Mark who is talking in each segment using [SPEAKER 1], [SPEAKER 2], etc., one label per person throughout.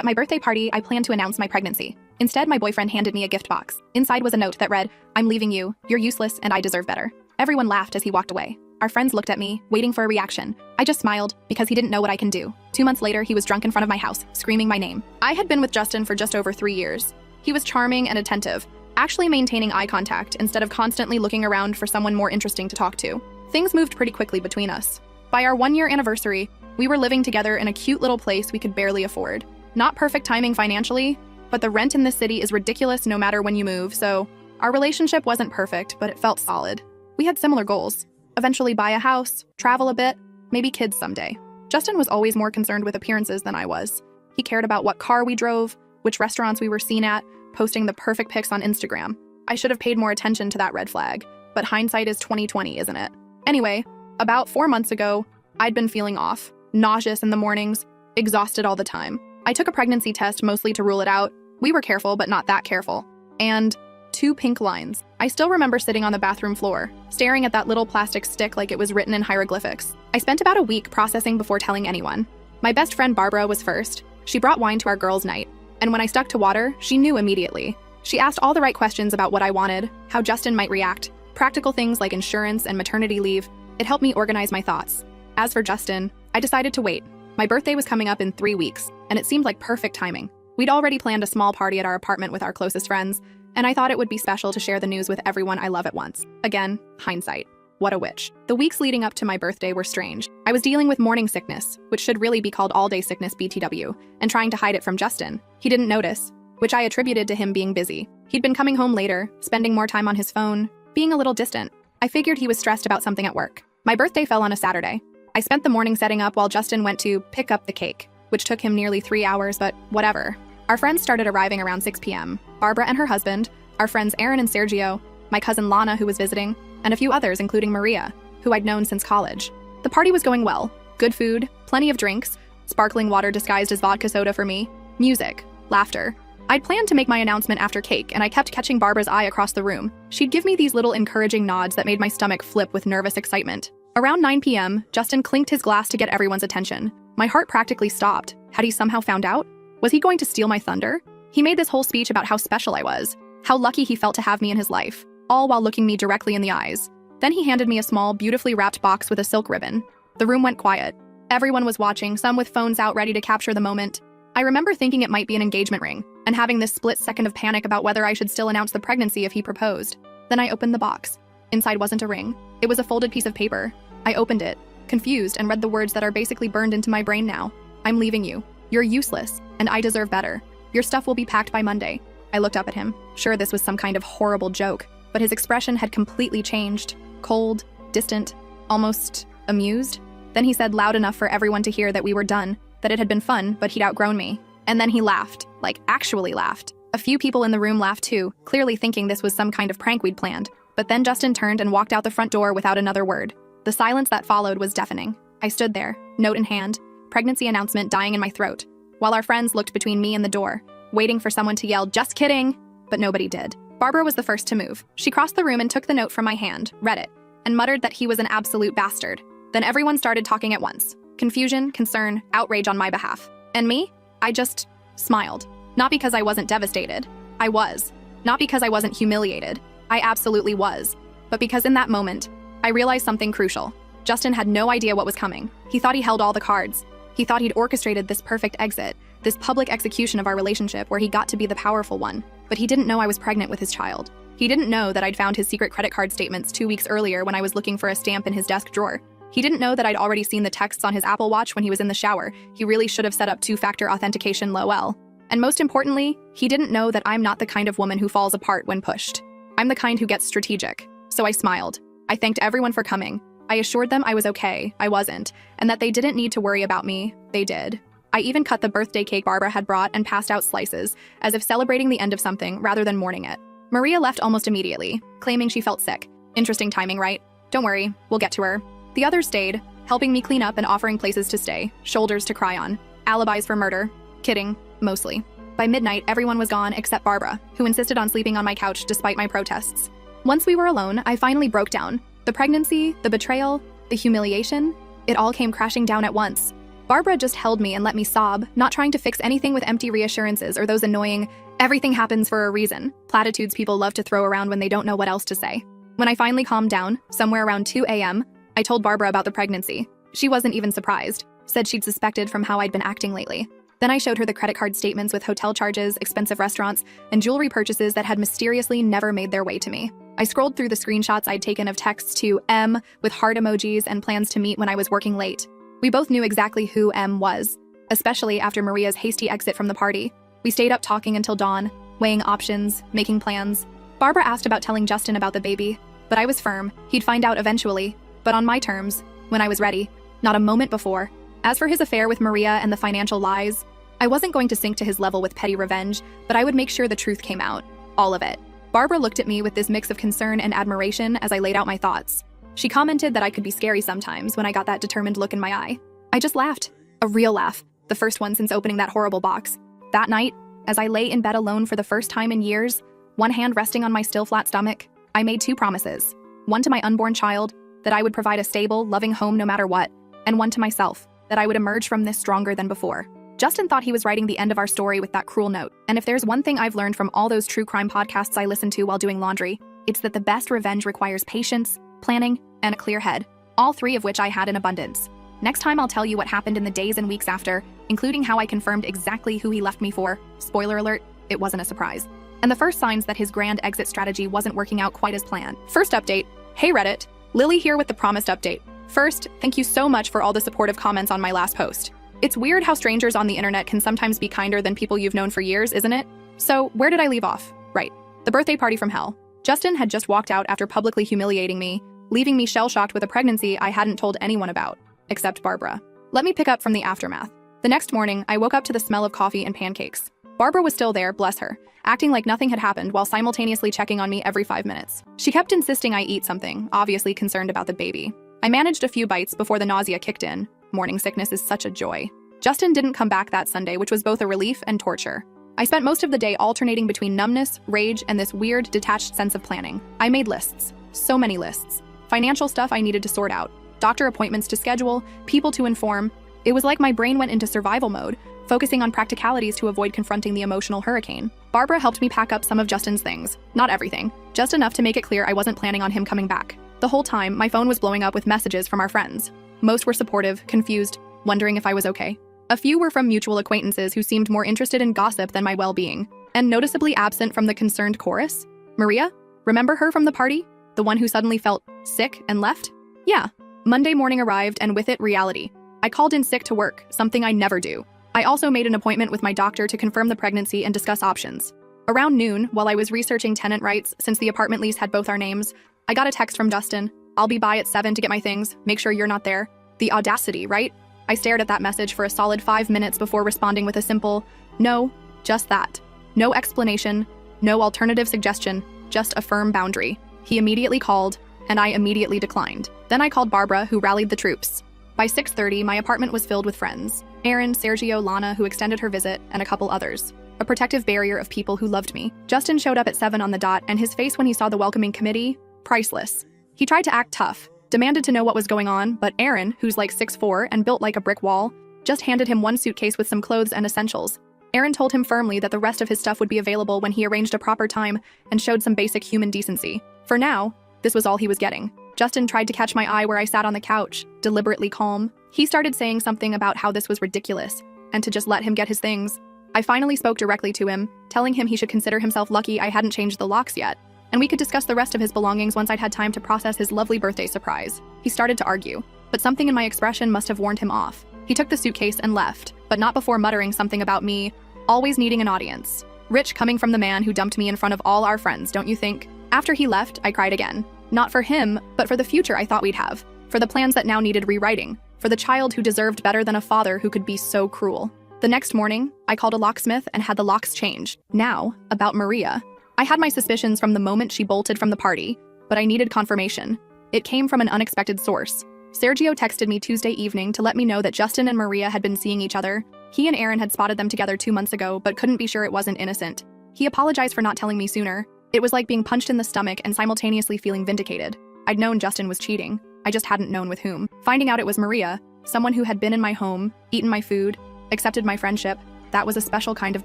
[SPEAKER 1] At my birthday party, I planned to announce my pregnancy. Instead, my boyfriend handed me a gift box. Inside was a note that read, "I'm leaving you, you're useless, and I deserve better." Everyone laughed as he walked away. Our friends looked at me, waiting for a reaction. I just smiled, because he didn't know what I can do. 2 months later, he was drunk in front of my house, screaming my name. I had been with Justin for just over 3 years. He was charming and attentive, actually maintaining eye contact instead of constantly looking around for someone more interesting to talk to. Things moved pretty quickly between us. By our 1-year anniversary, we were living together in a cute little place we could barely afford. Not perfect timing financially, but the rent in this city is ridiculous no matter when you move, so our relationship wasn't perfect, but it felt solid. We had similar goals. Eventually buy a house, travel a bit, maybe kids someday. Justin was always more concerned with appearances than I was. He cared about what car we drove, which restaurants we were seen at, posting the perfect pics on Instagram. I should have paid more attention to that red flag, but hindsight is 20/20, isn't it? Anyway, about 4 months ago, I'd been feeling off, nauseous in the mornings, exhausted all the time. I took a pregnancy test mostly to rule it out. We were careful, but not that careful. And 2 pink lines. I still remember sitting on the bathroom floor, staring at that little plastic stick like it was written in hieroglyphics. I spent about a week processing before telling anyone. My best friend Barbara was first. She brought wine to our girls' night. And when I stuck to water, she knew immediately. She asked all the right questions about what I wanted, how Justin might react, practical things like insurance and maternity leave. It helped me organize my thoughts. As for Justin, I decided to wait. My birthday was coming up in 3 weeks, and it seemed like perfect timing. We'd already planned a small party at our apartment with our closest friends, and I thought it would be special to share the news with everyone I love at once. Again, hindsight. What a witch. The weeks leading up to my birthday were strange. I was dealing with morning sickness, which should really be called all-day sickness BTW, and trying to hide it from Justin. He didn't notice, which I attributed to him being busy. He'd been coming home later, spending more time on his phone, being a little distant. I figured he was stressed about something at work. My birthday fell on a Saturday. I spent the morning setting up while Justin went to pick up the cake, which took him nearly 3 hours, but whatever. Our friends started arriving around 6 p.m. Barbara and her husband, our friends Aaron and Sergio, my cousin Lana who was visiting, and a few others including Maria, who I'd known since college. The party was going well. Good food, plenty of drinks, sparkling water disguised as vodka soda for me, music, laughter. I'd planned to make my announcement after cake, and I kept catching Barbara's eye across the room. She'd give me these little encouraging nods that made my stomach flip with nervous excitement. Around 9 p.m., Justin clinked his glass to get everyone's attention. My heart practically stopped. Had he somehow found out? Was he going to steal my thunder? He made this whole speech about how special I was, how lucky he felt to have me in his life, all while looking me directly in the eyes. Then he handed me a small, beautifully wrapped box with a silk ribbon. The room went quiet. Everyone was watching, some with phones out ready to capture the moment. I remember thinking it might be an engagement ring, and having this split second of panic about whether I should still announce the pregnancy if he proposed. Then I opened the box. Inside wasn't a ring. It was a folded piece of paper. I opened it, confused, and read the words that are basically burned into my brain now. "I'm leaving you. You're useless, and I deserve better. Your stuff will be packed by Monday." I looked up at him, sure this was some kind of horrible joke, but his expression had completely changed. Cold, distant, almost amused. Then he said loud enough for everyone to hear that we were done, that it had been fun, but he'd outgrown me. And then he laughed, like actually laughed. A few people in the room laughed too, clearly thinking this was some kind of prank we'd planned. But then Justin turned and walked out the front door without another word. The silence that followed was deafening. I stood there, note in hand, pregnancy announcement dying in my throat, while our friends looked between me and the door, waiting for someone to yell, "Just kidding!" But nobody did. Barbara was the first to move. She crossed the room and took the note from my hand, read it, and muttered that he was an absolute bastard. Then everyone started talking at once. Confusion, concern, outrage on my behalf. And me? I just smiled. Not because I wasn't devastated. I was. Not because I wasn't humiliated. I absolutely was. But because in that moment, I realized something crucial. Justin had no idea what was coming. He thought he held all the cards. He thought he'd orchestrated this perfect exit, this public execution of our relationship where he got to be the powerful one. But he didn't know I was pregnant with his child. He didn't know that I'd found his secret credit card statements 2 weeks earlier when I was looking for a stamp in his desk drawer. He didn't know that I'd already seen the texts on his Apple Watch when he was in the shower. He really should have set up 2-factor authentication LOL. And most importantly, he didn't know that I'm not the kind of woman who falls apart when pushed. I'm the kind who gets strategic. So I smiled. I thanked everyone for coming. I assured them I was okay, I wasn't, and that they didn't need to worry about me. They did. I even cut the birthday cake Barbara had brought and passed out slices, as if celebrating the end of something rather than mourning it. Maria left almost immediately, claiming she felt sick. Interesting timing, right? Don't worry, we'll get to her. The others stayed, helping me clean up and offering places to stay, shoulders to cry on, alibis for murder. Kidding, mostly. By midnight, everyone was gone except Barbara, who insisted on sleeping on my couch despite my protests. Once we were alone, I finally broke down. The pregnancy, the betrayal, the humiliation, it all came crashing down at once. Barbara just held me and let me sob, not trying to fix anything with empty reassurances or those annoying, everything happens for a reason platitudes people love to throw around when they don't know what else to say. When I finally calmed down, somewhere around 2 a.m., I told Barbara about the pregnancy. She wasn't even surprised, said she'd suspected from how I'd been acting lately. Then I showed her the credit card statements with hotel charges, expensive restaurants, and jewelry purchases that had mysteriously never made their way to me. I scrolled through the screenshots I'd taken of texts to M with heart emojis and plans to meet when I was working late. We both knew exactly who M was, especially after Maria's hasty exit from the party. We stayed up talking until dawn, weighing options, making plans. Barbara asked about telling Justin about the baby, but I was firm. He'd find out eventually, but on my terms, when I was ready, not a moment before. As for his affair with Maria and the financial lies, I wasn't going to sink to his level with petty revenge, but I would make sure the truth came out. All of it. Barbara looked at me with this mix of concern and admiration as I laid out my thoughts. She commented that I could be scary sometimes when I got that determined look in my eye. I just laughed. A real laugh. The first one since opening that horrible box. That night, as I lay in bed alone for the first time in years, one hand resting on my still flat stomach, I made 2 promises. One to my unborn child, that I would provide a stable, loving home no matter what, and one to myself, that I would emerge from this stronger than before. Justin thought he was writing the end of our story with that cruel note, and if there's one thing I've learned from all those true crime podcasts I listened to while doing laundry, it's that the best revenge requires patience, planning, and a clear head, all 3 of which I had in abundance. Next time I'll tell you what happened in the days and weeks after, including how I confirmed exactly who he left me for. Spoiler alert, it wasn't a surprise. And the first signs that his grand exit strategy wasn't working out quite as planned. First update. Hey Reddit, Lily here with the promised update. First, thank you so much for all the supportive comments on my last post. It's weird how strangers on the internet can sometimes be kinder than people you've known for years, isn't it? So, where did I leave off? Right. The birthday party from hell. Justin had just walked out after publicly humiliating me, leaving me shell-shocked with a pregnancy I hadn't told anyone about, except Barbara. Let me pick up from the aftermath. The next morning, I woke up to the smell of coffee and pancakes. Barbara was still there, bless her, acting like nothing had happened while simultaneously checking on me every 5 minutes. She kept insisting I eat something, obviously concerned about the baby. I managed a few bites before the nausea kicked in. Morning sickness is such a joy. Justin didn't come back that Sunday, which was both a relief and torture. I spent most of the day alternating between numbness, rage, and this weird, detached sense of planning. I made lists. So many lists. Financial stuff I needed to sort out. Doctor appointments to schedule, people to inform. It was like my brain went into survival mode, focusing on practicalities to avoid confronting the emotional hurricane. Barbara helped me pack up some of Justin's things. Not everything. Just enough to make it clear I wasn't planning on him coming back. The whole time, my phone was blowing up with messages from our friends. Most were supportive, confused, wondering if I was okay. A few were from mutual acquaintances who seemed more interested in gossip than my well-being. And noticeably absent from the concerned chorus? Maria? Remember her from the party? The one who suddenly felt sick and left? Yeah. Monday morning arrived, and with it, reality. I called in sick to work, something I never do. I also made an appointment with my doctor to confirm the pregnancy and discuss options. Around noon, while I was researching tenant rights since the apartment lease had both our names, I got a text from Justin. I'll be by at 7 to get my things, make sure you're not there. The audacity, right? I stared at that message for a solid 5 minutes before responding with a simple, no, just that. No explanation, no alternative suggestion, just a firm boundary. He immediately called, and I immediately declined. Then I called Barbara, who rallied the troops. By 6:30, my apartment was filled with friends. Aaron, Sergio, Lana, who extended her visit, and a couple others. A protective barrier of people who loved me. Justin showed up at 7 on the dot, and his face when he saw the welcoming committee, priceless. He tried to act tough, demanded to know what was going on, but Aaron, who's like 6'4" and built like a brick wall, just handed him one suitcase with some clothes and essentials. Aaron told him firmly that the rest of his stuff would be available when he arranged a proper time and showed some basic human decency. For now, this was all he was getting. Justin tried to catch my eye where I sat on the couch, deliberately calm. He started saying something about how this was ridiculous, and to just let him get his things. I finally spoke directly to him, telling him he should consider himself lucky I hadn't changed the locks yet, and we could discuss the rest of his belongings once I'd had time to process his lovely birthday surprise. He started to argue, but something in my expression must have warned him off. He took the suitcase and left, but not before muttering something about me always needing an audience. Rich coming from the man who dumped me in front of all our friends, don't you think? After he left, I cried again. Not for him, but for the future I thought we'd have. For the plans that now needed rewriting. For the child who deserved better than a father who could be so cruel. The next morning, I called a locksmith and had the locks changed. Now, about Maria. I had my suspicions from the moment she bolted from the party, but I needed confirmation. It came from an unexpected source. Sergio texted me Tuesday evening to let me know that Justin and Maria had been seeing each other. He and Aaron had spotted them together 2 months ago, but couldn't be sure it wasn't innocent. He apologized for not telling me sooner. It was like being punched in the stomach and simultaneously feeling vindicated. I'd known Justin was cheating. I just hadn't known with whom. Finding out it was Maria, someone who had been in my home, eaten my food, accepted my friendship. That was a special kind of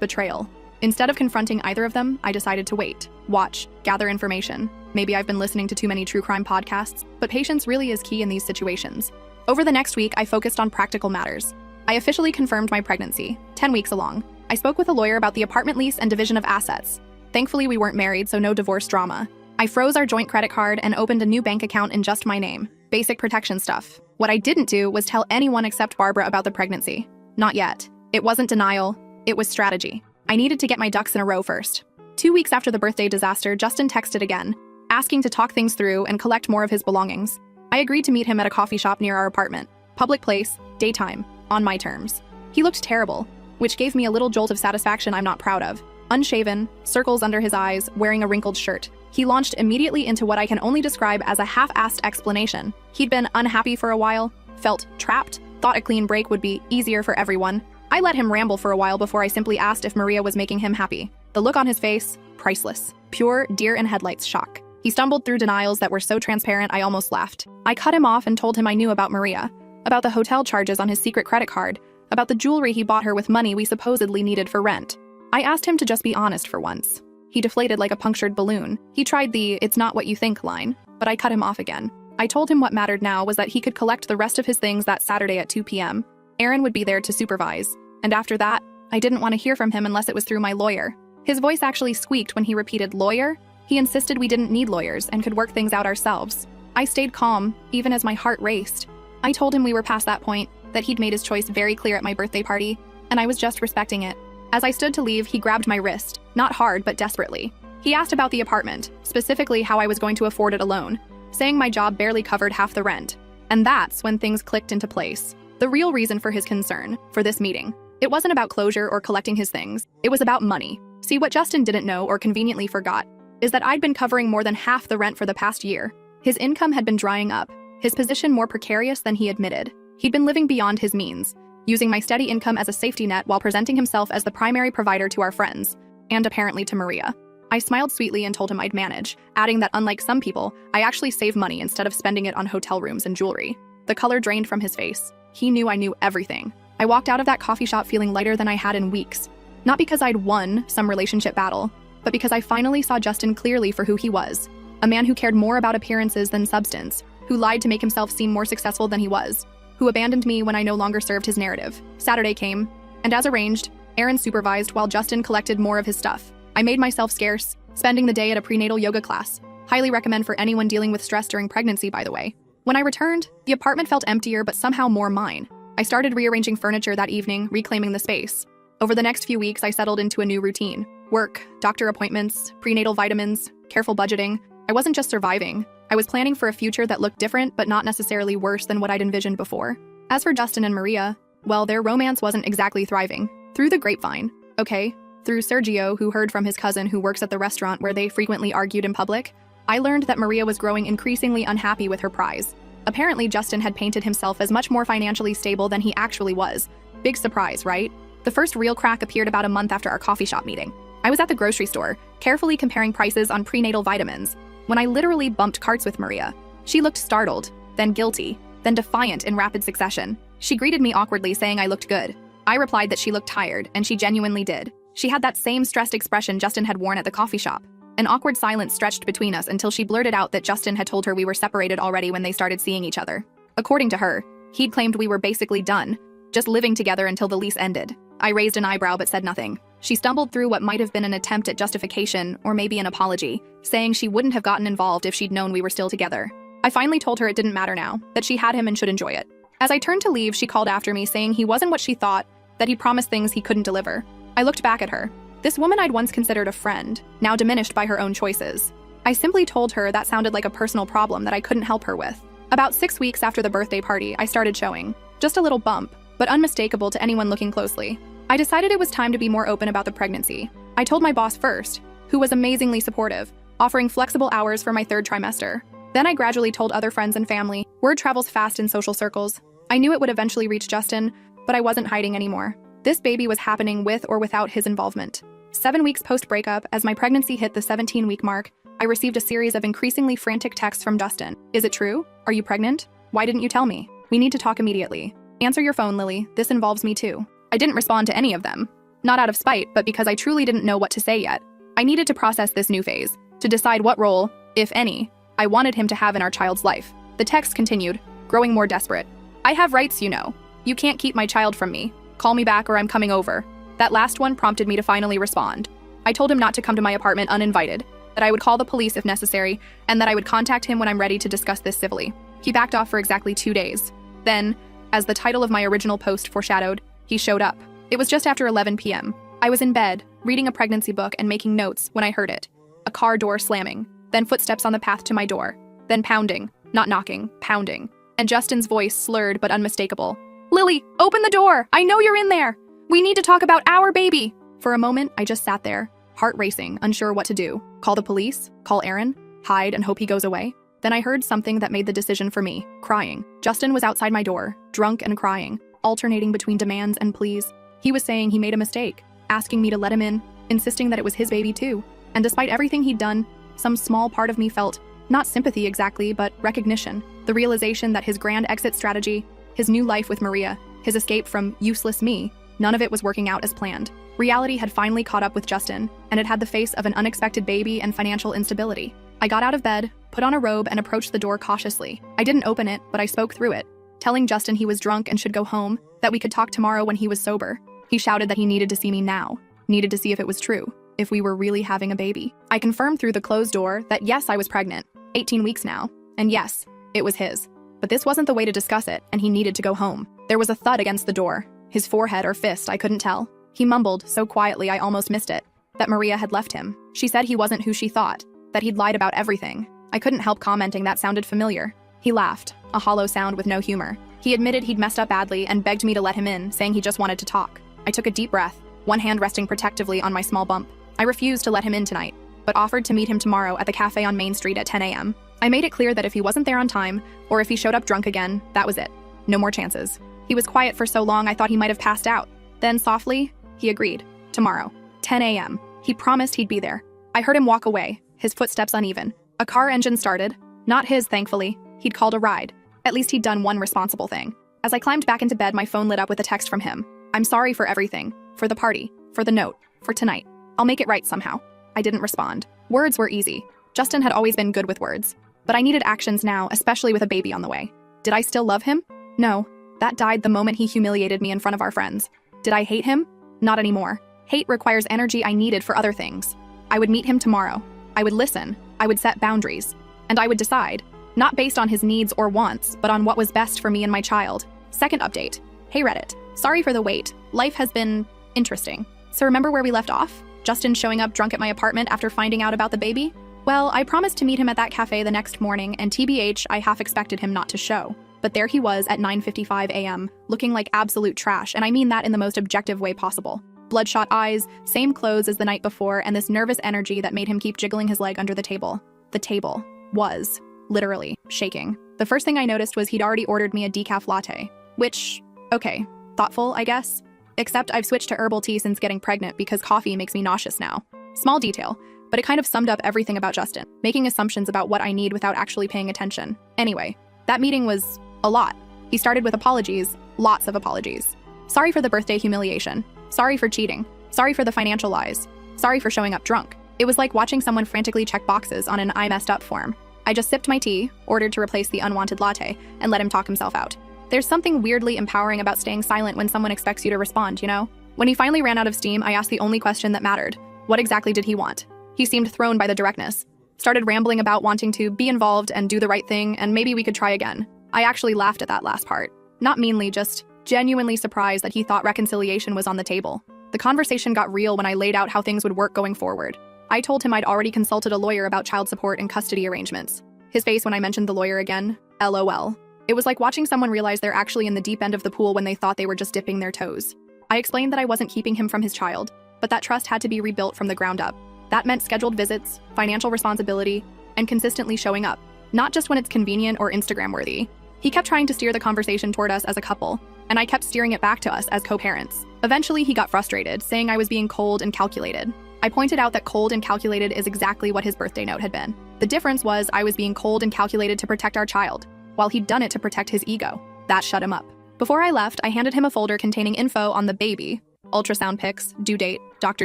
[SPEAKER 1] betrayal. Instead of confronting either of them, I decided to wait, watch, gather information. Maybe I've been listening to too many true crime podcasts, but patience really is key in these situations. Over the next week, I focused on practical matters. I officially confirmed my pregnancy, 10 weeks along. I spoke with a lawyer about the apartment lease and division of assets. Thankfully, we weren't married, so no divorce drama. I froze our joint credit card and opened a new bank account in just my name. Basic protection stuff. What I didn't do was tell anyone except Barbara about the pregnancy. Not yet. It wasn't denial, it was strategy. I needed to get my ducks in a row first. 2 weeks after the birthday disaster, Justin texted again, asking to talk things through and collect more of his belongings. I agreed to meet him at a coffee shop near our apartment. Public place, daytime, on my terms. He looked terrible, which gave me a little jolt of satisfaction I'm not proud of. Unshaven, circles under his eyes, wearing a wrinkled shirt. He launched immediately into what I can only describe as a half-assed explanation. He'd been unhappy for a while, felt trapped, thought a clean break would be easier for everyone. I let him ramble for a while before I simply asked if Maria was making him happy. The look on his face, priceless. Pure deer-in-headlights shock. He stumbled through denials that were so transparent I almost laughed. I cut him off and told him I knew about Maria, about the hotel charges on his secret credit card, about the jewelry he bought her with money we supposedly needed for rent. I asked him to just be honest for once. He deflated like a punctured balloon. He tried the "it's not what you think" line, but I cut him off again. I told him what mattered now was that he could collect the rest of his things that Saturday at 2 p.m. Aaron would be there to supervise. And after that, I didn't want to hear from him unless it was through my lawyer. His voice actually squeaked when he repeated lawyer. He insisted we didn't need lawyers and could work things out ourselves. I stayed calm, even as my heart raced. I told him we were past that point, that he'd made his choice very clear at my birthday party, and I was just respecting it. As I stood to leave, he grabbed my wrist, not hard, but desperately. He asked about the apartment, specifically how I was going to afford it alone, saying my job barely covered half the rent. And that's when things clicked into place. The real reason for his concern, for this meeting. It wasn't about closure or collecting his things. It was about money. See, what Justin didn't know or conveniently forgot is that I'd been covering more than half the rent for the past year. His income had been drying up, his position more precarious than he admitted. He'd been living beyond his means, using my steady income as a safety net while presenting himself as the primary provider to our friends, and apparently to Maria. I smiled sweetly and told him I'd manage, adding that unlike some people, I actually save money instead of spending it on hotel rooms and jewelry. The color drained from his face. He knew I knew everything. I walked out of that coffee shop feeling lighter than I had in weeks. Not because I'd won some relationship battle, but because I finally saw Justin clearly for who he was. A man who cared more about appearances than substance, who lied to make himself seem more successful than he was, who abandoned me when I no longer served his narrative. Saturday came, and as arranged, Aaron supervised while Justin collected more of his stuff. I made myself scarce, spending the day at a prenatal yoga class. Highly recommend for anyone dealing with stress during pregnancy, by the way. When I returned, the apartment felt emptier but somehow more mine. I started rearranging furniture that evening, reclaiming the space. Over the next few weeks, I settled into a new routine. Work, doctor appointments, prenatal vitamins, careful budgeting. I wasn't just surviving. I was planning for a future that looked different but not necessarily worse than what I'd envisioned before. As for Justin and Maria, well, their romance wasn't exactly thriving. Through the grapevine, okay? Through Sergio, who heard from his cousin who works at the restaurant where they frequently argued in public, I learned that Maria was growing increasingly unhappy with her prize. Apparently, Justin had painted himself as much more financially stable than he actually was. Big surprise, right? The first real crack appeared about a month after our coffee shop meeting. I was at the grocery store, carefully comparing prices on prenatal vitamins, when I literally bumped carts with Maria. She looked startled, then guilty, then defiant in rapid succession. She greeted me awkwardly, saying I looked good. I replied that she looked tired, and she genuinely did. She had that same stressed expression Justin had worn at the coffee shop. An awkward silence stretched between us until she blurted out that Justin had told her we were separated already when they started seeing each other. According to her, he'd claimed we were basically done, just living together until the lease ended. I raised an eyebrow but said nothing. She stumbled through what might have been an attempt at justification, or maybe an apology, saying she wouldn't have gotten involved if she'd known we were still together. I finally told her it didn't matter now, that she had him and should enjoy it. As I turned to leave, she called after me, saying he wasn't what she thought, that he promised things he couldn't deliver. I looked back at her. This woman I'd once considered a friend, now diminished by her own choices. I simply told her that sounded like a personal problem that I couldn't help her with. About 6 weeks after the birthday party, I started showing. Just a little bump, but unmistakable to anyone looking closely. I decided it was time to be more open about the pregnancy. I told my boss first, who was amazingly supportive, offering flexible hours for my 3rd trimester. Then I gradually told other friends and family. Word travels fast in social circles. I knew it would eventually reach Justin, but I wasn't hiding anymore. This baby was happening with or without his involvement. 7 weeks post-breakup, as my pregnancy hit the 17-week mark, I received a series of increasingly frantic texts from Justin. Is it true? Are you pregnant? Why didn't you tell me? We need to talk immediately. Answer your phone, Lily. This involves me too. I didn't respond to any of them. Not out of spite, but because I truly didn't know what to say yet. I needed to process this new phase, to decide what role, if any, I wanted him to have in our child's life. The text continued, growing more desperate. I have rights, you know. You can't keep my child from me. Call me back or I'm coming over. That last one prompted me to finally respond. I told him not to come to my apartment uninvited, that I would call the police if necessary, and that I would contact him when I'm ready to discuss this civilly. He backed off for exactly 2 days. Then, as the title of my original post foreshadowed, he showed up. It was just after 11 p.m. I was in bed, reading a pregnancy book and making notes when I heard it. A car door slamming, then footsteps on the path to my door, then pounding, not knocking, pounding, and Justin's voice slurred but unmistakable. Lily, open the door! I know you're in there! We need to talk about our baby! For a moment, I just sat there, heart racing, unsure what to do. Call the police? Call Aaron? Hide and hope he goes away? Then I heard something that made the decision for me, crying. Justin was outside my door, drunk and crying, alternating between demands and pleas. He was saying he made a mistake, asking me to let him in, insisting that it was his baby too. And despite everything he'd done, some small part of me felt, not sympathy exactly, but recognition. The realization that his grand exit strategy, his new life with Maria, his escape from useless me, none of it was working out as planned. Reality had finally caught up with Justin, and it had the face of an unexpected baby and financial instability. I got out of bed, put on a robe, and approached the door cautiously. I didn't open it, but I spoke through it, telling Justin he was drunk and should go home, that we could talk tomorrow when he was sober. He shouted that he needed to see me now, needed to see if it was true, if we were really having a baby. I confirmed through the closed door that yes, I was pregnant, 18 weeks now, and yes, it was his. But this wasn't the way to discuss it, and he needed to go home. There was a thud against the door, his forehead or fist, I couldn't tell. He mumbled, so quietly I almost missed it, that Maria had left him. She said he wasn't who she thought, that he'd lied about everything. I couldn't help commenting that sounded familiar. He laughed, a hollow sound with no humor. He admitted he'd messed up badly and begged me to let him in, saying he just wanted to talk. I took a deep breath, one hand resting protectively on my small bump. I refused to let him in tonight, but offered to meet him tomorrow at the cafe on Main Street at 10 a.m. I made it clear that if he wasn't there on time, or if he showed up drunk again, that was it. No more chances. He was quiet for so long I thought he might have passed out. Then softly, he agreed. Tomorrow, 10 a.m. He promised he'd be there. I heard him walk away, his footsteps uneven. A car engine started. Not his, thankfully. He'd called a ride. At least he'd done one responsible thing. As I climbed back into bed, my phone lit up with a text from him. I'm sorry for everything. For the party. For the note. For tonight. I'll make it right somehow. I didn't respond. Words were easy. Justin had always been good with words. But I needed actions now, especially with a baby on the way. Did I still love him? No. That died the moment he humiliated me in front of our friends. Did I hate him? Not anymore. Hate requires energy I needed for other things. I would meet him tomorrow. I would listen. I would set boundaries. And I would decide, not based on his needs or wants, but on what was best for me and my child. Second update. Hey Reddit. Sorry for the wait. Life has been interesting. So remember where we left off? Justin showing up drunk at my apartment after finding out about the baby? Well, I promised to meet him at that cafe the next morning, and TBH, I half expected him not to show. But there he was at 9:55 a.m., looking like absolute trash, and I mean that in the most objective way possible. Bloodshot eyes, same clothes as the night before, and this nervous energy that made him keep jiggling his leg under the table. The table was, literally, shaking. The first thing I noticed was he'd already ordered me a decaf latte. Which, okay, thoughtful, I guess? Except I've switched to herbal tea since getting pregnant because coffee makes me nauseous now. Small detail, but it kind of summed up everything about Justin, making assumptions about what I need without actually paying attention. Anyway, that meeting was a lot. He started with apologies, lots of apologies. Sorry for the birthday humiliation. Sorry for cheating. Sorry for the financial lies. Sorry for showing up drunk. It was like watching someone frantically check boxes on an I messed up form. I just sipped my tea, ordered to replace the unwanted latte, and let him talk himself out. There's something weirdly empowering about staying silent when someone expects you to respond, you know? When he finally ran out of steam, I asked the only question that mattered. What exactly did he want? He seemed thrown by the directness. Started rambling about wanting to be involved and do the right thing, and maybe we could try again. I actually laughed at that last part. Not meanly, just genuinely surprised that he thought reconciliation was on the table. The conversation got real when I laid out how things would work going forward. I told him I'd already consulted a lawyer about child support and custody arrangements. His face when I mentioned the lawyer again, LOL. It was like watching someone realize they're actually in the deep end of the pool when they thought they were just dipping their toes. I explained that I wasn't keeping him from his child, but that trust had to be rebuilt from the ground up. That meant scheduled visits, financial responsibility, and consistently showing up, not just when it's convenient or Instagram-worthy. He kept trying to steer the conversation toward us as a couple, and I kept steering it back to us as co-parents. Eventually, he got frustrated, saying I was being cold and calculated. I pointed out that cold and calculated is exactly what his birthday note had been. The difference was I was being cold and calculated to protect our child, while he'd done it to protect his ego. That shut him up. Before I left, I handed him a folder containing info on the baby, ultrasound pics, due date, doctor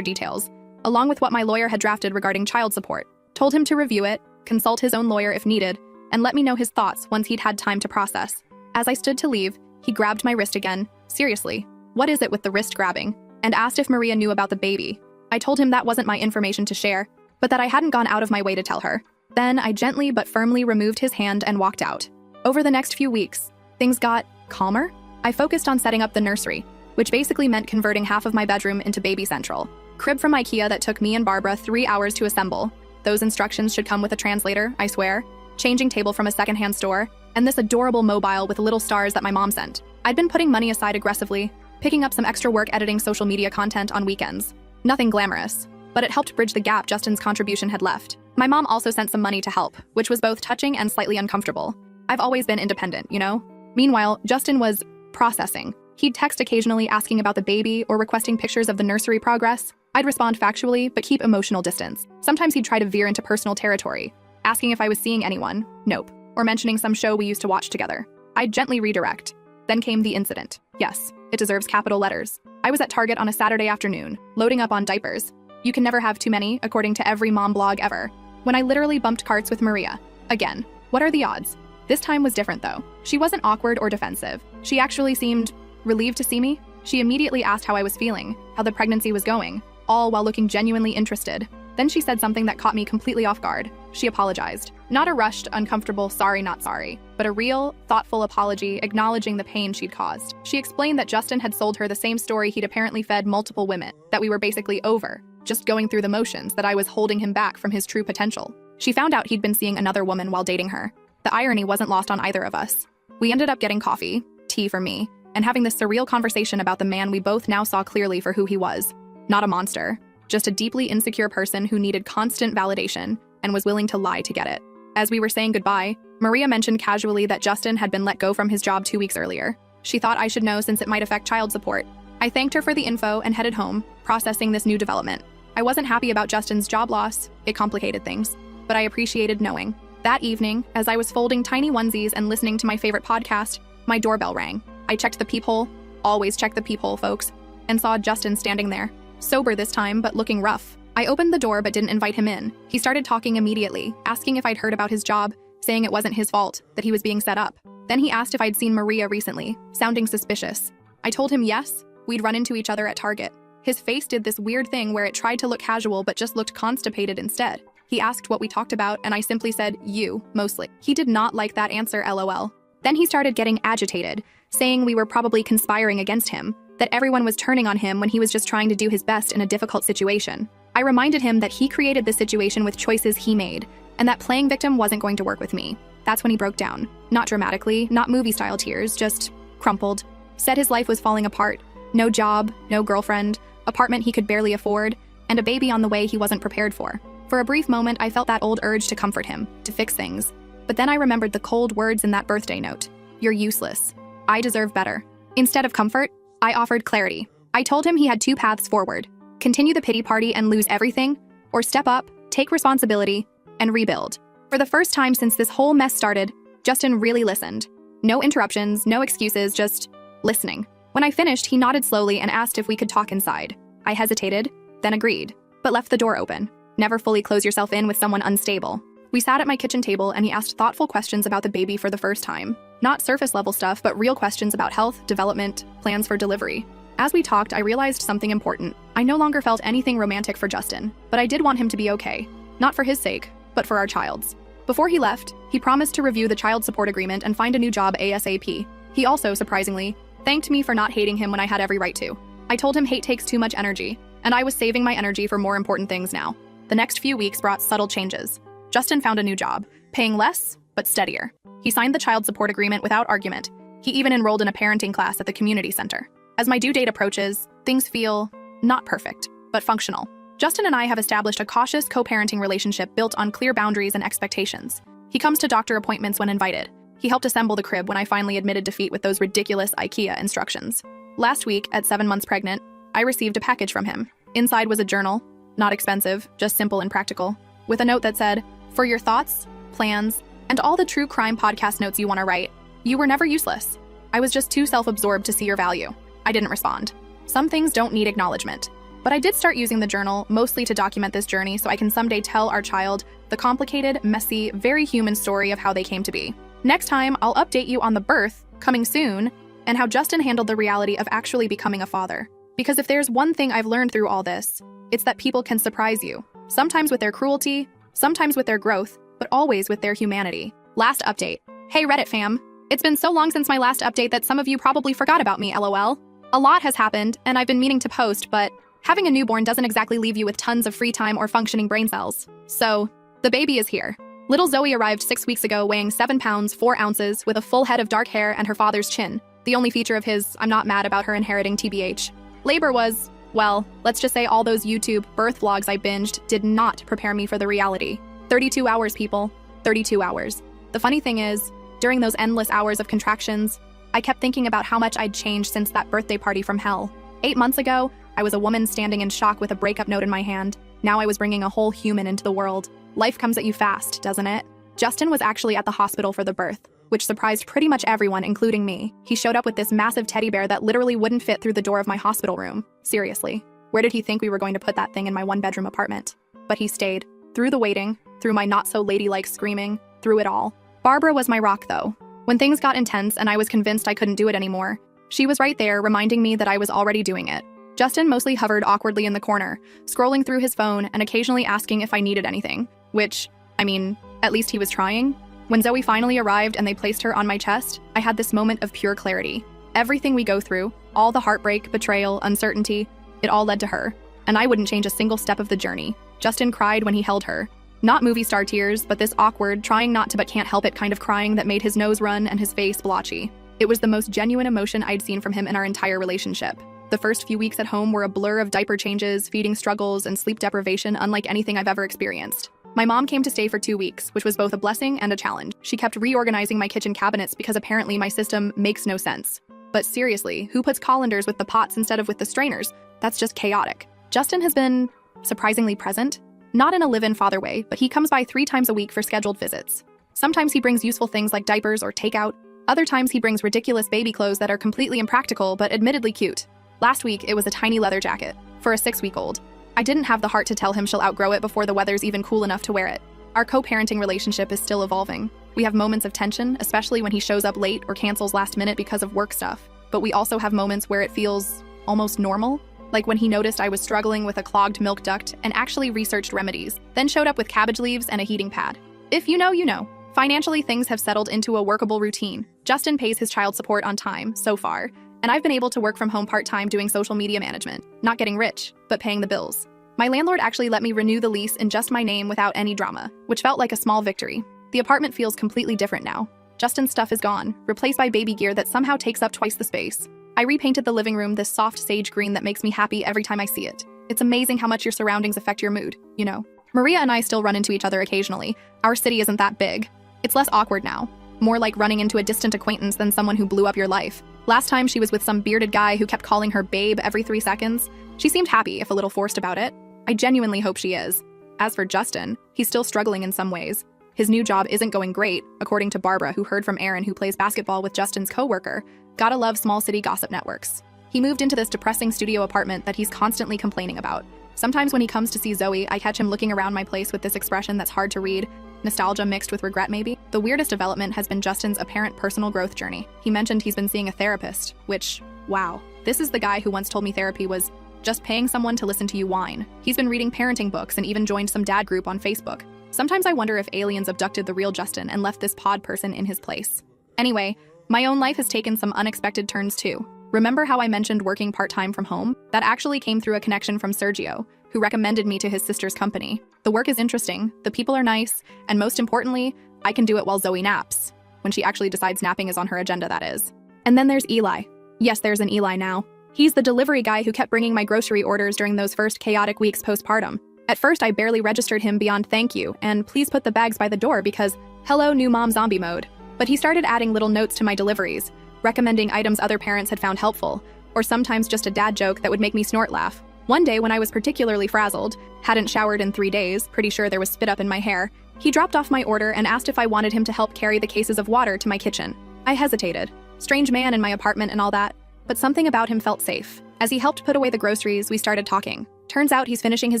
[SPEAKER 1] details, along with what my lawyer had drafted regarding child support. Told him to review it, consult his own lawyer if needed, and let me know his thoughts once he'd had time to process. As I stood to leave, he grabbed my wrist again. Seriously, what is it with the wrist grabbing? And asked if Maria knew about the baby. I told him that wasn't my information to share, but that I hadn't gone out of my way to tell her. Then I gently but firmly removed his hand and walked out. Over the next few weeks, things got calmer. I focused on setting up the nursery, which basically meant converting half of my bedroom into baby central. Crib from IKEA that took me and Barbara 3 hours to assemble. Those instructions should come with a translator, I swear. Changing table from a secondhand store, and this adorable mobile with little stars that my mom sent. I'd been putting money aside aggressively, picking up some extra work editing social media content on weekends. Nothing glamorous, but it helped bridge the gap Justin's contribution had left. My mom also sent some money to help, which was both touching and slightly uncomfortable. I've always been independent, you know? Meanwhile, Justin was processing. He'd text occasionally asking about the baby or requesting pictures of the nursery progress. I'd respond factually, but keep emotional distance. Sometimes he'd try to veer into personal territory, asking if I was seeing anyone, nope, or mentioning some show we used to watch together. I'd gently redirect. Then came the incident. Yes, it deserves capital letters. I was at Target on a Saturday afternoon, loading up on diapers. You can never have too many, according to every mom blog ever. When I literally bumped carts with Maria. Again, what are the odds? This time was different though. She wasn't awkward or defensive. She actually seemed relieved to see me. She immediately asked how I was feeling, how the pregnancy was going, all while looking genuinely interested. Then she said something that caught me completely off guard. She apologized. Not a rushed, uncomfortable sorry, not sorry, but a real, thoughtful apology acknowledging the pain she'd caused. She explained that Justin had sold her the same story he'd apparently fed multiple women, that we were basically over, just going through the motions, that I was holding him back from his true potential. She found out he'd been seeing another woman while dating her. The irony wasn't lost on either of us. We ended up getting coffee, tea for me, and having this surreal conversation about the man we both now saw clearly for who he was. Not a monster, just a deeply insecure person who needed constant validation and was willing to lie to get it. As we were saying goodbye, Maria mentioned casually that Justin had been let go from his job 2 weeks earlier. She thought I should know since it might affect child support. I thanked her for the info and headed home, processing this new development. I wasn't happy about Justin's job loss. It complicated things, but I appreciated knowing. That evening, as I was folding tiny onesies and listening to my favorite podcast, my doorbell rang. I checked the peephole, always check the peephole, folks, and saw Justin standing there. Sober this time, but looking rough. I opened the door but didn't invite him in. He started talking immediately, asking if I'd heard about his job, saying it wasn't his fault, that he was being set up. Then he asked if I'd seen Maria recently, sounding suspicious. I told him yes, we'd run into each other at Target. His face did this weird thing where it tried to look casual but just looked constipated instead. He asked what we talked about and I simply said, you, mostly. He did not like that answer, LOL. Then he started getting agitated, saying we were probably conspiring against him, that everyone was turning on him when he was just trying to do his best in a difficult situation. I reminded him that he created this situation with choices he made, and that playing victim wasn't going to work with me. That's when he broke down. Not dramatically, not movie-style tears, just crumpled. Said his life was falling apart. No job, no girlfriend, apartment he could barely afford, and a baby on the way he wasn't prepared for. For a brief moment, I felt that old urge to comfort him, to fix things. But then I remembered the cold words in that birthday note. You're useless. I deserve better. Instead of comfort, I offered clarity. I told him he had 2 paths forward. Continue the pity party and lose everything, or step up, take responsibility, and rebuild. For the first time since this whole mess started, Justin really listened. No interruptions, no excuses, just listening. When I finished, he nodded slowly and asked if we could talk inside. I hesitated, then agreed, but left the door open. Never fully close yourself in with someone unstable. We sat at my kitchen table and he asked thoughtful questions about the baby for the first time. Not surface level stuff, but real questions about health, development, plans for delivery. As we talked, I realized something important. I no longer felt anything romantic for Justin, but I did want him to be okay. Not for his sake, but for our child's. Before he left, he promised to review the child support agreement and find a new job ASAP. He also, surprisingly, thanked me for not hating him when I had every right to. I told him hate takes too much energy, and I was saving my energy for more important things now. The next few weeks brought subtle changes. Justin found a new job, paying less, but steadier. He signed the child support agreement without argument. He even enrolled in a parenting class at the community center. As my due date approaches, things feel not perfect, but functional. Justin and I have established a cautious co-parenting relationship built on clear boundaries and expectations. He comes to doctor appointments when invited. He helped assemble the crib when I finally admitted defeat with those ridiculous IKEA instructions. Last week, at 7 months pregnant, I received a package from him. Inside was a journal, not expensive, just simple and practical, with a note that said, "For your thoughts, plans, and all the true crime podcast notes you want to write, you were never useless." I was just too self-absorbed to see your value. I didn't respond. Some things don't need acknowledgement. But I did start using the journal, mostly to document this journey so I can someday tell our child the complicated, messy, very human story of how they came to be. Next time, I'll update you on the birth, coming soon, and how Justin handled the reality of actually becoming a father. Because if there's one thing I've learned through all this, it's that people can surprise you. Sometimes with their cruelty, sometimes with their growth, but always with their humanity. Last update. Hey Reddit fam. It's been so long since my last update that some of you probably forgot about me, lol. A lot has happened, and I've been meaning to post, but having a newborn doesn't exactly leave you with tons of free time or functioning brain cells. So, the baby is here. Little Zoe arrived 6 weeks ago weighing 7 pounds, 4 ounces, with a full head of dark hair and her father's chin. The only feature of his, I'm not mad about her inheriting TBH. Labor was, well, let's just say all those YouTube birth vlogs I binged did not prepare me for the reality. 32 hours, people. 32 hours. The funny thing is, during those endless hours of contractions, I kept thinking about how much I'd changed since that birthday party from hell. 8 months ago, I was a woman standing in shock with a breakup note in my hand. Now I was bringing a whole human into the world. Life comes at you fast, doesn't it? Justin was actually at the hospital for the birth, which surprised pretty much everyone, including me. He showed up with this massive teddy bear that literally wouldn't fit through the door of my hospital room. Seriously, where did he think we were going to put that thing in my one-bedroom apartment? But he stayed. Through the waiting, through my not-so-ladylike screaming, through it all. Barbara was my rock, though. When things got intense and I was convinced I couldn't do it anymore, she was right there reminding me that I was already doing it. Justin mostly hovered awkwardly in the corner, scrolling through his phone and occasionally asking if I needed anything, which, I mean, at least he was trying. When Zoe finally arrived and they placed her on my chest, I had this moment of pure clarity. Everything we go through, all the heartbreak, betrayal, uncertainty, it all led to her. And I wouldn't change a single step of the journey. Justin cried when he held her. Not movie star tears, but this awkward, trying not to but can't help it kind of crying that made his nose run and his face blotchy. It was the most genuine emotion I'd seen from him in our entire relationship. The first few weeks at home were a blur of diaper changes, feeding struggles, and sleep deprivation unlike anything I've ever experienced. My mom came to stay for 2 weeks, which was both a blessing and a challenge. She kept reorganizing my kitchen cabinets because apparently my system makes no sense. But seriously, who puts colanders with the pots instead of with the strainers? That's just chaotic. Justin has been surprisingly present. Not in a live-in father way, but he comes by 3 times a week for scheduled visits. Sometimes he brings useful things like diapers or takeout. Other times he brings ridiculous baby clothes that are completely impractical but admittedly cute. Last week, it was a tiny leather jacket for a 6-week-old. I didn't have the heart to tell him she'll outgrow it before the weather's even cool enough to wear it. Our co-parenting relationship is still evolving. We have moments of tension, especially when he shows up late or cancels last minute because of work stuff. But we also have moments where it feels almost normal, like when he noticed I was struggling with a clogged milk duct and actually researched remedies, then showed up with cabbage leaves and a heating pad. If you know, you know. Financially, things have settled into a workable routine. Justin pays his child support on time, so far, and I've been able to work from home part-time doing social media management, not getting rich, but paying the bills. My landlord actually let me renew the lease in just my name without any drama, which felt like a small victory. The apartment feels completely different now. Justin's stuff is gone, replaced by baby gear that somehow takes up twice the space. I repainted the living room this soft sage green that makes me happy every time I see it. It's amazing how much your surroundings affect your mood, you know. Maria and I still run into each other occasionally. Our city isn't that big. It's less awkward now. More like running into a distant acquaintance than someone who blew up your life. Last time she was with some bearded guy who kept calling her babe every 3 seconds. She seemed happy, if a little forced about it. I genuinely hope she is. As for Justin, he's still struggling in some ways. His new job isn't going great, according to Barbara, who heard from Aaron, who plays basketball with Justin's coworker. Gotta love small city gossip networks. He moved into this depressing studio apartment that he's constantly complaining about. Sometimes when he comes to see Zoe, I catch him looking around my place with this expression that's hard to read. Nostalgia mixed with regret, maybe? The weirdest development has been Justin's apparent personal growth journey. He mentioned he's been seeing a therapist, which, wow. This is the guy who once told me therapy was just paying someone to listen to you whine. He's been reading parenting books and even joined some dad group on Facebook. Sometimes I wonder if aliens abducted the real Justin and left this pod person in his place. Anyway, my own life has taken some unexpected turns too. Remember how I mentioned working part-time from home? That actually came through a connection from Sergio, who recommended me to his sister's company. The work is interesting, the people are nice, and most importantly, I can do it while Zoe naps. When she actually decides napping is on her agenda, that is. And then there's Eli. Yes, there's an Eli now. He's the delivery guy who kept bringing my grocery orders during those first chaotic weeks postpartum. At first, I barely registered him beyond thank you, and please put the bags by the door because, hello, new mom zombie mode. But he started adding little notes to my deliveries, recommending items other parents had found helpful, or sometimes just a dad joke that would make me snort laugh. One day when I was particularly frazzled, hadn't showered in 3 days, pretty sure there was spit up in my hair, he dropped off my order and asked if I wanted him to help carry the cases of water to my kitchen. I hesitated. Strange man in my apartment and all that, but something about him felt safe. As he helped put away the groceries, we started talking. Turns out he's finishing his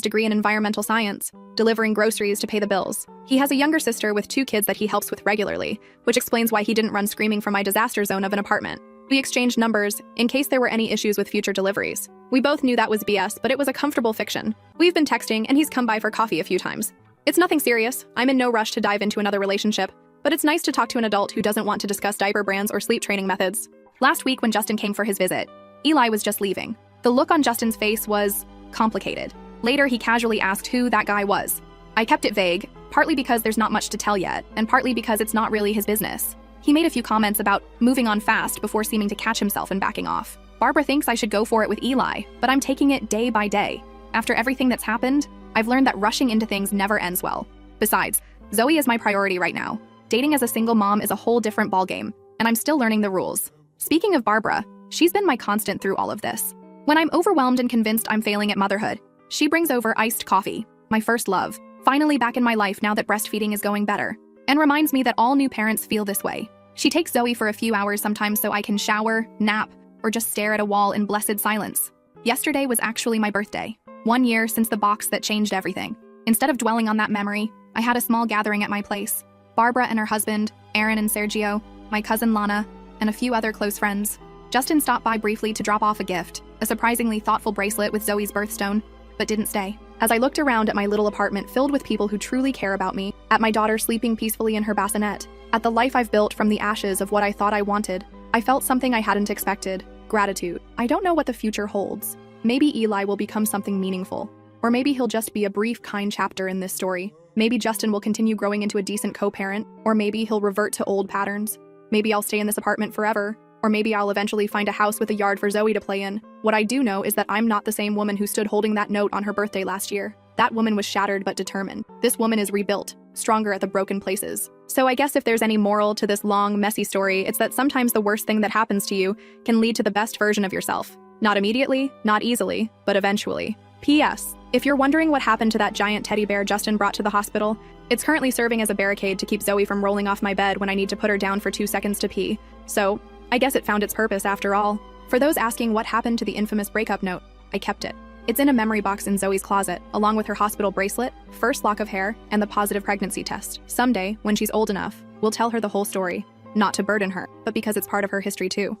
[SPEAKER 1] degree in environmental science, delivering groceries to pay the bills. He has a younger sister with 2 kids that he helps with regularly, which explains why he didn't run screaming from my disaster zone of an apartment. We exchanged numbers in case there were any issues with future deliveries. We both knew that was BS, but it was a comfortable fiction. We've been texting, and he's come by for coffee a few times. It's nothing serious. I'm in no rush to dive into another relationship, but it's nice to talk to an adult who doesn't want to discuss diaper brands or sleep training methods. Last week when Justin came for his visit, Eli was just leaving. The look on Justin's face was complicated. Later, he casually asked who that guy was. I kept it vague, partly because there's not much to tell yet, and partly because it's not really his business. He made a few comments about moving on fast before seeming to catch himself and backing off. Barbara thinks I should go for it with Eli, but I'm taking it day by day. After everything that's happened, I've learned that rushing into things never ends well. Besides, Zoe is my priority right now. Dating as a single mom is a whole different ballgame, and I'm still learning the rules. Speaking of Barbara, she's been my constant through all of this. When I'm overwhelmed and convinced I'm failing at motherhood, she brings over iced coffee, my first love, finally back in my life now that breastfeeding is going better, and reminds me that all new parents feel this way. She takes Zoe for a few hours sometimes so I can shower, nap, or just stare at a wall in blessed silence. Yesterday was actually my birthday, 1 year since the box that changed everything. Instead of dwelling on that memory, I had a small gathering at my place. Barbara and her husband, Aaron and Sergio, my cousin Lana, and a few other close friends. Justin stopped by briefly to drop off a gift, a surprisingly thoughtful bracelet with Zoe's birthstone, but didn't stay. As I looked around at my little apartment filled with people who truly care about me, at my daughter sleeping peacefully in her bassinet, at the life I've built from the ashes of what I thought I wanted, I felt something I hadn't expected: gratitude. I don't know what the future holds. Maybe Eli will become something meaningful, or maybe he'll just be a brief, kind chapter in this story. Maybe Justin will continue growing into a decent co-parent, or maybe he'll revert to old patterns. Maybe I'll stay in this apartment forever, or maybe I'll eventually find a house with a yard for Zoe to play in. What I do know is that I'm not the same woman who stood holding that note on her birthday last year. That woman was shattered but determined. This woman is rebuilt, stronger at the broken places. So I guess if there's any moral to this long, messy story, it's that sometimes the worst thing that happens to you can lead to the best version of yourself. Not immediately, not easily, but eventually. P.S. If you're wondering what happened to that giant teddy bear Justin brought to the hospital, it's currently serving as a barricade to keep Zoe from rolling off my bed when I need to put her down for 2 seconds to pee. So, I guess it found its purpose after all. For those asking what happened to the infamous breakup note, I kept it. It's in a memory box in Zoe's closet, along with her hospital bracelet, first lock of hair, and the positive pregnancy test. Someday, when she's old enough, we'll tell her the whole story. Not to burden her, but because it's part of her history too.